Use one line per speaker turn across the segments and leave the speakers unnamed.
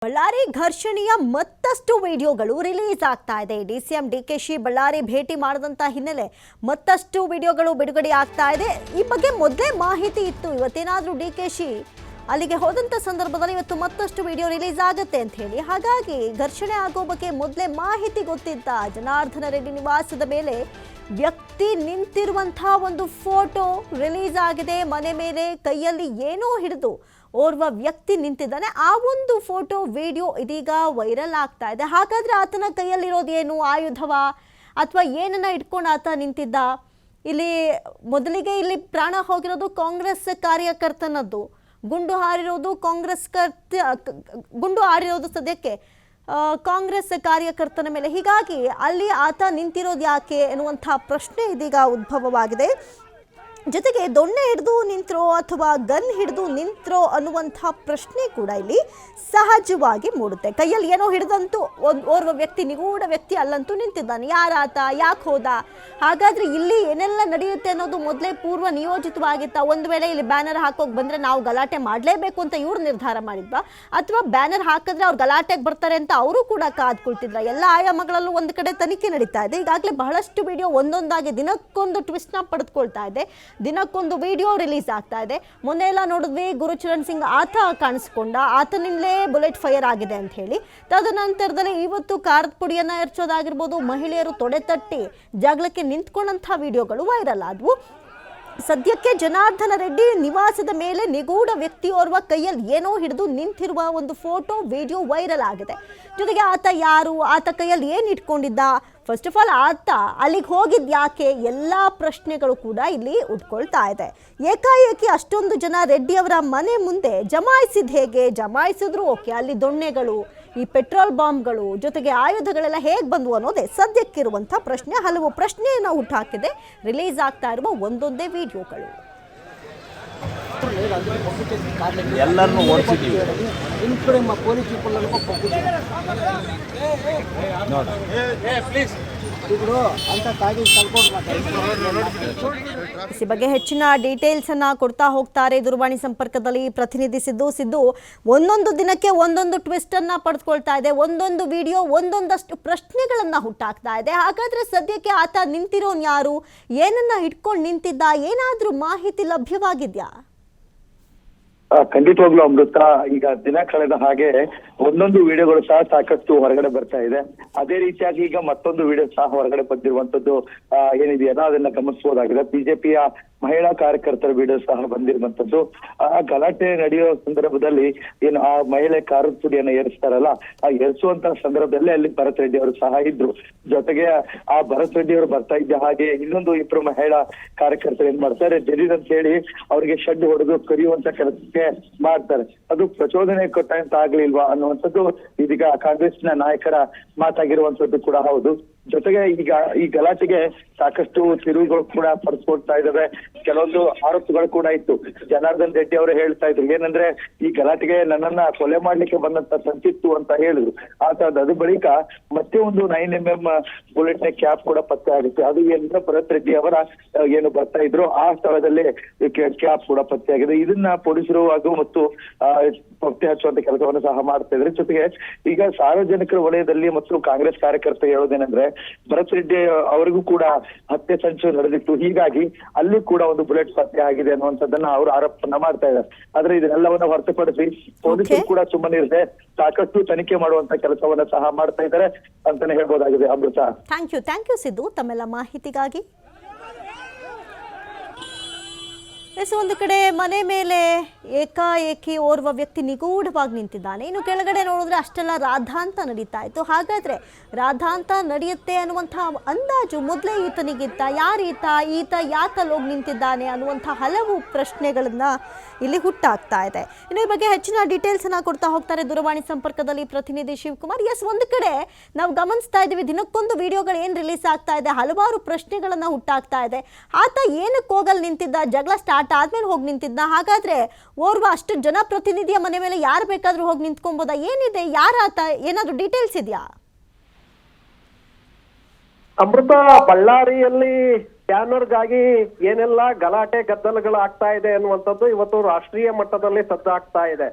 ಬಳ್ಳಾರಿ ಘರ್ಷಣೆಯ ಮತ್ತಷ್ಟು ವಿಡಿಯೋಗಳು ರಿಲೀಸ್ ಆಗ್ತಾ ಇದೆ. ಡಿಸಿಎಂ ಡಿಕೆಶಿ ಬಳ್ಳಾರಿ ಭೇಟಿ ಮಾಡಿದಂತ ಹಿನ್ನೆಲೆ ಮತ್ತಷ್ಟು ವಿಡಿಯೋಗಳು ಬಿಡುಗಡೆ ಆಗ್ತಾ ಇದೆ. ಈ ಬಗ್ಗೆ ಮೊದಲೇ ಮಾಹಿತಿ ಇತ್ತು. ಇವತ್ತೇನಾದರೂ ಡಿಕೆಶಿ ಅಲ್ಲಿಗೆ ಹೋದಂತ ಸಂದರ್ಭದಲ್ಲಿ ಇವತ್ತು ಮತ್ತಷ್ಟು ವಿಡಿಯೋ ರಿಲೀಸ್ ಆಗುತ್ತೆ ಅಂತ ಹೇಳಿ, ಹಾಗಾಗಿ ಘರ್ಷಣೆ ಆಗೋ ಬಗ್ಗೆ ಮೊದಲೇ ಮಾಹಿತಿ ಗೊತ್ತಿದ್ದ. ಜನಾರ್ದನ ರೆಡ್ಡಿ ನಿವಾಸದ ಮೇಲೆ ವ್ಯಕ್ತಿ ನಿಂತಿರುವಂತಹ ಒಂದು ಫೋಟೋ ರಿಲೀಸ್ ಆಗಿದೆ. ಮನೆ ಮೇಲೆ ಕೈಯಲ್ಲಿ ಏನೋ ಹಿಡಿದು ಓರ್ವ ವ್ಯಕ್ತಿ ನಿಂತಿದ್ದಾನೆ. ಆ ಒಂದು ಫೋಟೋ ವಿಡಿಯೋ ಇದೀಗ ವೈರಲ್ ಆಗ್ತಾ ಇದೆ. ಹಾಗಾದ್ರೆ ಆತನ ಕೈಯಲ್ಲಿರೋದು ಏನು, ಆಯುಧವಾ ಅಥವಾ ಏನನ್ನ ಇಟ್ಕೊಂಡು ಆತ ನಿಂತಿದ್ದ? ಇಲ್ಲಿ ಮೊದಲಿಗೆ ಇಲ್ಲಿ ಪ್ರಾಣ ಹೋಗಿರೋದು ಕಾಂಗ್ರೆಸ್ ಕಾರ್ಯಕರ್ತನದ್ದು. ಗುಂಡು ಹಾರಿರೋದು ಸದ್ಯಕ್ಕೆ ಕಾಂಗ್ರೆಸ್ ಕಾರ್ಯಕರ್ತನ ಮೇಲೆ. ಹೀಗಾಗಿ ಅಲ್ಲಿ ಆತ ನಿಂತಿರೋದು ಯಾಕೆ ಎನ್ನುವಂತಹ ಪ್ರಶ್ನೆ ಇದೀಗ ಉದ್ಭವವಾಗಿದೆ. ಜೊತೆಗೆ ದೊಣ್ಣೆ ಹಿಡಿದು ನಿಂತ್ರೋ ಅಥವಾ ಗನ್ ಹಿಡಿದು ನಿಂತ್ರೋ ಅನ್ನುವಂಥ ಪ್ರಶ್ನೆ ಕೂಡ ಇಲ್ಲಿ ಸಹಜವಾಗಿ ಮೂಡುತ್ತೆ. ಕೈಯಲ್ಲಿ ಏನೋ ಹಿಡಿದಂತೂ ಓರ್ವ ವ್ಯಕ್ತಿ, ನಿಗೂಢ ವ್ಯಕ್ತಿ ಅಲ್ಲಂತೂ ನಿಂತಿದ್ದಾನೆ. ಯಾರಾತ, ಯಾಕೆ ಹೋದ, ಹಾಗಾದ್ರೆ ಇಲ್ಲಿ ಏನೆಲ್ಲ ನಡೆಯುತ್ತೆ ಅನ್ನೋದು ಮೊದಲೇ ಪೂರ್ವ ನಿಯೋಜಿತವಾಗಿತ್ತ? ಒಂದು ವೇಳೆ ಇಲ್ಲಿ ಬ್ಯಾನರ್ ಹಾಕೋಕೆ ಬಂದ್ರೆ ನಾವು ಗಲಾಟೆ ಮಾಡಲೇಬೇಕು ಅಂತ ಇವ್ರು ನಿರ್ಧಾರ ಮಾಡಿದ್ವಾ, ಅಥವಾ ಬ್ಯಾನರ್ ಹಾಕಿದ್ರೆ ಅವ್ರು ಗಲಾಟೆಗೆ ಬರ್ತಾರೆ ಅಂತ ಅವರು ಕೂಡ ಕಾದ್ಕೊಳ್ತಿದ್ರ? ಎಲ್ಲ ಆಯಾಮಗಳಲ್ಲೂ ಒಂದು ಕಡೆ ತನಿಖೆ ನಡೀತಾ ಇದೆ. ಈಗಾಗಲೇ ಬಹಳಷ್ಟು ವಿಡಿಯೋ ಒಂದೊಂದಾಗಿ ದಿನಕ್ಕೊಂದು ಟ್ವಿಸ್ಟ್ನ ಪಡೆದುಕೊಳ್ತಾ ಇದೆ. ದಿನಕ್ಕೊಂದು ವಿಡಿಯೋ ರಿಲೀಸ್ ಆಗ್ತಾ ಇದೆ. ಮೊನ್ನೆ ಎಲ್ಲ ನೋಡಿದ್ವಿ, ಗುರುಚರಣ್ ಸಿಂಗ್ ಆತ ಕಾಣಿಸ್ಕೊಂಡ, ಆತನಿಂದಲೇ ಬುಲೆಟ್ ಫೈರ್ ಆಗಿದೆ ಅಂತ ಹೇಳಿ. ತದನಂತರದಲ್ಲಿ ಇವತ್ತು ಖಾರದ ಪುಡಿಯನ್ನ ಎರಚೋದಾಗಿರ್ಬೋದು, ಮಹಿಳೆಯರು ತೊಡೆ ತಟ್ಟಿ ಜಗಳಕ್ಕೆ ನಿಂತ್ಕೊಂಡಂತಹ ವಿಡಿಯೋಗಳು ವೈರಲ್ ಆದವು. ಸದ್ಯಕ್ಕೆ ಜನಾರ್ದನ ರೆಡ್ಡಿ ನಿವಾಸದ ಮೇಲೆ ನಿಗೂಢ ವ್ಯಕ್ತಿಯೋರ್ವ ಕೈಯಲ್ಲಿ ಏನೋ ಹಿಡಿದು ನಿಂತಿರುವ ಒಂದು ಫೋಟೋ ವಿಡಿಯೋ ವೈರಲ್ ಆಗಿದೆ. ಜೊತೆಗೆ ಆತ ಯಾರು, ಆತ ಕೈಯಲ್ಲಿ ಏನು ಇಟ್ಕೊಂಡಿದ್ದ, ಫಸ್ಟ್ ಆಫ್ ಆಲ್ ಆತ ಅಲ್ಲಿಗೆ ಹೋಗಿದ್ದು ಯಾಕೆ, ಎಲ್ಲ ಪ್ರಶ್ನೆಗಳು ಕೂಡ ಇಲ್ಲಿ ಉಟ್ಕೊಳ್ತಾ ಇದೆ. ಏಕಾಏಕಿ ಅಷ್ಟೊಂದು ಜನ ರೆಡ್ಡಿ ಅವರ ಮನೆ ಮುಂದೆ ಜಮಾಯಿಸಿದ ಹೇಗೆ, ಜಮಾಯಿಸಿದ್ರು ಓಕೆ, ಅಲ್ಲಿ ದೊಣ್ಣೆಗಳು, ಈ ಪೆಟ್ರೋಲ್ ಬಾಂಬ್ಗಳು, ಜೊತೆಗೆ ಆಯುಧಗಳೆಲ್ಲ ಹೇಗೆ ಬಂದವು ಅನ್ನೋದೇ ಸದ್ಯಕ್ಕಿರುವಂಥ ಪ್ರಶ್ನೆ. ಹಲವು ಪ್ರಶ್ನೆಯನ್ನು ಹುಟ್ಟಾಕಿದೆ ರಿಲೀಸ್ ಆಗ್ತಾ ಇರುವ ಒಂದೊಂದೇ ವಿಡಿಯೋಗಳು.
ಎಲ್ಲರನ್ನು ಓಡಿಸಿದ್ದೀವಿ.
ಈ ಬಗ್ಗೆ ಹೆಚ್ಚಿನ ಡೀಟೇಲ್ಸ್ ಅನ್ನ ಕೊಡ್ತಾ ಹೋಗ್ತಾರೆ ದೂರವಾಣಿ ಸಂಪರ್ಕದಲ್ಲಿ ಪ್ರತಿನಿಧಿ ಸಿದ್ದು. ಒಂದೊಂದು ದಿನಕ್ಕೆ ಒಂದೊಂದು ಟ್ವಿಸ್ಟ್ ಅನ್ನ ಪಡೆದುಕೊಳ್ತಾ ಇದೆ. ಒಂದೊಂದು ವಿಡಿಯೋ ಒಂದೊಂದಷ್ಟು ಪ್ರಶ್ನೆಗಳನ್ನ ಹುಟ್ಟಾಕ್ತಾ ಇದೆ. ಹಾಗಾದ್ರೆ ಸದ್ಯಕ್ಕೆ ಆತ ನಿಂತಿರೋನ್ ಯಾರು, ಏನನ್ನ ಇಟ್ಕೊಂಡು ನಿಂತಿದ್ದ, ಏನಾದ್ರೂ ಮಾಹಿತಿ ಲಭ್ಯವಾಗಿದ್ಯಾ?
ಖಂಡಿತವಾಗ್ಲೂ ಅಮೃತ, ಈಗ ದಿನ ಕಳೆದ ಹಾಗೆ ಒಂದೊಂದು ವಿಡಿಯೋಗಳು ಸಹ ಸಾಕಷ್ಟು ಹೊರಗಡೆ ಬರ್ತಾ ಇದೆ. ಅದೇ ರೀತಿಯಾಗಿ ಈಗ ಮತ್ತೊಂದು ವಿಡಿಯೋ ಸಹ ಹೊರಗಡೆ ಬಂದಿರುವಂತದ್ದು ಏನಿದೆಯಲ್ಲ ಅದನ್ನ ಗಮನಿಸಬಹುದಾಗಿದೆ. ಬಿಜೆಪಿಯ ಮಹಿಳಾ ಕಾರ್ಯಕರ್ತರ ವಿಡಿಯೋ ಸಹ ಬಂದಿರುವಂತದ್ದು. ಆ ಗಲಾಟೆ ನಡೆಯೋ ಸಂದರ್ಭದಲ್ಲಿ ಏನು ಆ ಮಹಿಳೆ ಖಾರದ ಪುಡಿಯನ್ನ ಏರಿಸ್ತಾರಲ್ಲ, ಆ ಏರಿಸುವಂತಹ ಸಂದರ್ಭದಲ್ಲಿ ಅಲ್ಲಿ ಭರತ್ ರೆಡ್ಡಿ ಅವರು ಸಹ ಇದ್ರು. ಜೊತೆಗೆ ಆ ಭರತ್ ರೆಡ್ಡಿ ಅವರು ಬರ್ತಾ ಇದ್ದ ಹಾಗೆ ಇನ್ನೊಂದು ಇಬ್ಬರು ಮಹಿಳಾ ಕಾರ್ಯಕರ್ತರು ಏನ್ ಮಾಡ್ತಾರೆ, ಜರೀರ್ ಅಂತ ಹೇಳಿ ಅವರಿಗೆ ಶೆಡ್ ಹೊಡೆದು ಕರಿಯುವಂತ ಕೆಲಸಕ್ಕೆ ಮಾಡ್ತಾರೆ. ಅದು ಪ್ರಚೋದನೆ ಕೊಟ್ಟಂತ ಆಗ್ಲಿಲ್ವಾ ಅನ್ನುವಂಥದ್ದು ಇದೀಗ ಕಾಂಗ್ರೆಸ್ನ ನಾಯಕರ ಮಾತಾಗಿರುವಂತದ್ದು ಕೂಡ ಹೌದು. ಜೊತೆಗೆ ಈಗ ಈ ಗಲಾಟೆಗೆ ಸಾಕಷ್ಟು ತಿರುವುಗಳು ಕೂಡ ಪಡಿಸ್ಕೊಡ್ತಾ ಇದ್ದಾವೆ. ಕೆಲವೊಂದು ಆರೋಪಗಳು ಕೂಡ ಇತ್ತು. ಜನಾರ್ದನ್ ರೆಡ್ಡಿ ಅವರು ಹೇಳ್ತಾ ಇದ್ರು ಏನಂದ್ರೆ, ಈ ಗಲಾಟೆಗೆ ನನ್ನನ್ನ ಕೊಲೆ ಮಾಡ್ಲಿಕ್ಕೆ ಬಂದಂತ ಸಂಚಿತ್ತು ಅಂತ ಹೇಳಿದ್ರು. ಅದು ಬಳಿಕ ಮತ್ತೆ ಒಂದು 9mm ಬುಲೆಟ್ ನ ಕ್ಯಾಪ್ ಕೂಡ ಪತ್ತೆ ಆಗುತ್ತೆ. ಅದು ಏನಂದ್ರೆ ಭರತ್ ರೆಡ್ಡಿ ಅವರ ಏನು ಬರ್ತಾ ಇದ್ರು ಆ ಸ್ಥಳದಲ್ಲಿ ಕ್ಯಾಪ್ ಕೂಡ ಪತ್ತೆ ಆಗಿದೆ. ಇದನ್ನ ಪೊಲೀಸರು ಹಾಗೂ ಮತ್ತು ಪತ್ತೆ ಹಚ್ಚುವಂತ ಕೆಲಸವನ್ನು ಸಹ ಮಾಡ್ತಾ ಇದ್ರೆ. ಜೊತೆಗೆ ಈಗ ಸಾರ್ವಜನಿಕರ ವಲಯದಲ್ಲಿ ಮತ್ತು ಕಾಂಗ್ರೆಸ್ ಕಾರ್ಯಕರ್ತರು ಹೇಳೋದೇನೆಂದ್ರೆ, ಭರತ್ ರೆಡ್ಡಿ ಅವರಿಗೂ ಕೂಡ ಹತ್ಯೆ ಸಂಚು ನಡೆದಿತ್ತು, ಹೀಗಾಗಿ ಅಲ್ಲಿ ಕೂಡ ಒಂದು ಬುಲೆಟ್ ಪತ್ತೆ ಆಗಿದೆ ಅನ್ನುವಂಥದ್ದನ್ನ ಅವರು ಆರೋಪವನ್ನ ಮಾಡ್ತಾ ಇದ್ದಾರೆ. ಆದ್ರೆ ಇದನ್ನೆಲ್ಲವನ್ನ ಹೊರತುಪಡಿಸಿ ಪೊಲೀಸರು ಕೂಡ ಸುಮ್ಮನಿರದೆ ಸಾಕಷ್ಟು ತನಿಖೆ ಮಾಡುವಂತ ಕೆಲಸವನ್ನ ಸಹ ಮಾಡ್ತಾ ಇದ್ದಾರೆ ಅಂತಾನೆ ಹೇಳ್ಬೋದಾಗಿದೆ. ಅಮೃತ,
ಥ್ಯಾಂಕ್ ಯು ಸಿದ್ದು ತಮ್ಮೆಲ್ಲ ಮಾಹಿತಿಗಾಗಿ. ಒಂದು ಕಡೆ ಮನೆ ಮೇಲೆ ಏಕಾಏಕಿ ಓರ್ವ ವ್ಯಕ್ತಿ ನಿಗೂಢವಾಗಿ ನಿಂತಿದ್ದಾನೆ. ಇನ್ನು ಕೆಳಗಡೆ ನೋಡಿದ್ರೆ ಅಷ್ಟೆಲ್ಲ ರಾಧಾಂತ ನಡೀತಾ ಇತ್ತು. ಹಾಗಾದ್ರೆ ರಾಧಾಂತ ನಡೆಯುತ್ತೆ ಅನ್ನುವಂಥ ಅಂದಾಜು ಮೊದಲೇ ಈತನಿಗಿತ್ತ? ಯಾರೀತ, ಈತ ಯಾಕಲ್ಲಿ ಹೋಗಿ ನಿಂತಿದ್ದಾನೆ ಅನ್ನುವಂಥ ಹಲವು ಪ್ರಶ್ನೆಗಳನ್ನ ಇಲ್ಲಿ ಹುಟ್ಟಾಗ್ತಾ ಇದೆ. ಇನ್ನು ಈ ಬಗ್ಗೆ ಹೆಚ್ಚಿನ ಡೀಟೇಲ್ಸ್ ಅನ್ನ ಕೊಡ್ತಾ ಹೋಗ್ತಾರೆ ದೂರವಾಣಿ ಸಂಪರ್ಕದಲ್ಲಿ ಪ್ರತಿನಿಧಿ ಶಿವಕುಮಾರ್. ಒಂದು ಕಡೆ ನಾವು ಗಮನಿಸ್ತಾ ಇದ್ದೀವಿ, ದಿನಕ್ಕೊಂದು ವಿಡಿಯೋಗಳು ಏನು ರಿಲೀಸ್ ಆಗ್ತಾ ಇದೆ, ಹಲವಾರು ಪ್ರಶ್ನೆಗಳನ್ನ ಹುಟ್ಟಾಗ್ತಾ ಇದೆ. ಆತ ಏನಕ್ಕೆ ಹೋಗಲ್ ನಿಂತಿದ್ದ, ಜಗಳ ಸ್ಟಾರ್ಟ್ ಆದ್ಮೇಲೆ ಹೋಗಿ ನಿಂತಿದ್ದ? ಹಾಗಾದ್ರೆ ಓರ್ವ ಅಷ್ಟು ಜನಪ್ರತಿನಿಧಿಯ ಮನೆ ಮೇಲೆ ಯಾರು ಬೇಕಾದ್ರೂ ಹೋಗಿ ನಿಂತ್ಕೊಬೋದಾ? ಏನಿದೆ, ಯಾರಾತ, ಏನಾದ್ರೂ ಡೀಟೇಲ್ಸ್ ಇದೆಯಾ?
ಅಮೃತ, ಬಳ್ಳಾರಿಯಲ್ಲಿ ಬ್ಯಾನರ್ಗಾಗಿ ಏನೆಲ್ಲ ಗಲಾಟೆ ಗದ್ದಲಗಳು ಆಗ್ತಾ ಇದೆ ಅನ್ನುವಂಥದ್ದು ಇವತ್ತು ರಾಷ್ಟ್ರೀಯ ಮಟ್ಟದಲ್ಲಿ ಸದ್ದಾಗ್ತಾ ಇದೆ.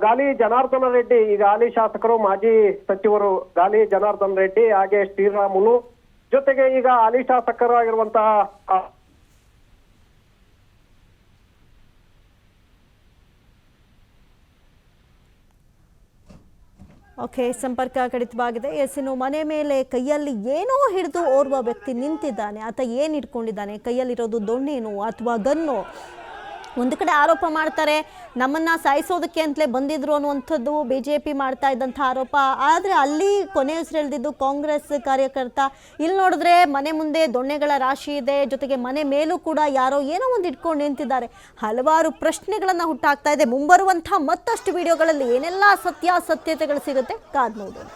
ಗಾಲಿ ಜನಾರ್ದನ ರೆಡ್ಡಿ, ಈಗ ಹಾಲಿ ಶಾಸಕರು ಮಾಜಿ ಸಚಿವರು ಗಾಲಿ ಜನಾರ್ದನ ರೆಡ್ಡಿ ಹಾಗೆ ಶ್ರೀರಾಮುಲು, ಜೊತೆಗೆ ಈಗ ಹಾಲಿ ಶಾಸಕರಾಗಿರುವಂತಹ
ಓಕೆ, ಸಂಪರ್ಕ ಕಡಿತವಾಗಿದೆ. ಎಸ್, ಇನ್ನು ಮನೆ ಮೇಲೆ ಕೈಯಲ್ಲಿ ಏನೋ ಹಿಡಿದು ಓರ್ವ ವ್ಯಕ್ತಿ ನಿಂತಿದ್ದಾನೆ. ಆತ ಏನು ಇಟ್ಕೊಂಡಿದ್ದಾನೆ, ಕೈಯಲ್ಲಿರೋದು ದೊಣ್ಣೇನು ಅಥವಾ ಗನ್ನು? ಒಂದು ಕಡೆ ಆರೋಪ ಮಾಡ್ತಾರೆ ನಮ್ಮನ್ನು ಸಾಯಿಸೋದಕ್ಕೆ ಅಂತಲೇ ಬಂದಿದ್ರು ಅನ್ನುವಂಥದ್ದು BJP ಮಾಡ್ತಾ ಇದ್ದಂಥ ಆರೋಪ. ಆದರೆ ಅಲ್ಲಿ ಕೊನೆ ಉಸಿರೆಳೆದಿದ್ದು ಕಾಂಗ್ರೆಸ್ ಕಾರ್ಯಕರ್ತ. ಇಲ್ಲಿ ನೋಡಿದ್ರೆ ಮನೆ ಮುಂದೆ ದೊಣ್ಣೆಗಳ ರಾಶಿ ಇದೆ, ಜೊತೆಗೆ ಮನೆ ಮೇಲೂ ಕೂಡ ಯಾರೋ ಏನೋ ಒಂದು ಇಟ್ಕೊಂಡು ನಿಂತಿದ್ದಾರೆ. ಹಲವಾರು ಪ್ರಶ್ನೆಗಳನ್ನು ಹುಟ್ಟಾಕ್ತಾ ಇದೆ. ಮುಂಬರುವಂಥ ಮತ್ತಷ್ಟು ವಿಡಿಯೋಗಳಲ್ಲಿ ಏನೆಲ್ಲ ಸತ್ಯಾಸತ್ಯತೆಗಳು ಸಿಗುತ್ತೆ ಕಾದ್ ನೋಡೋಣ.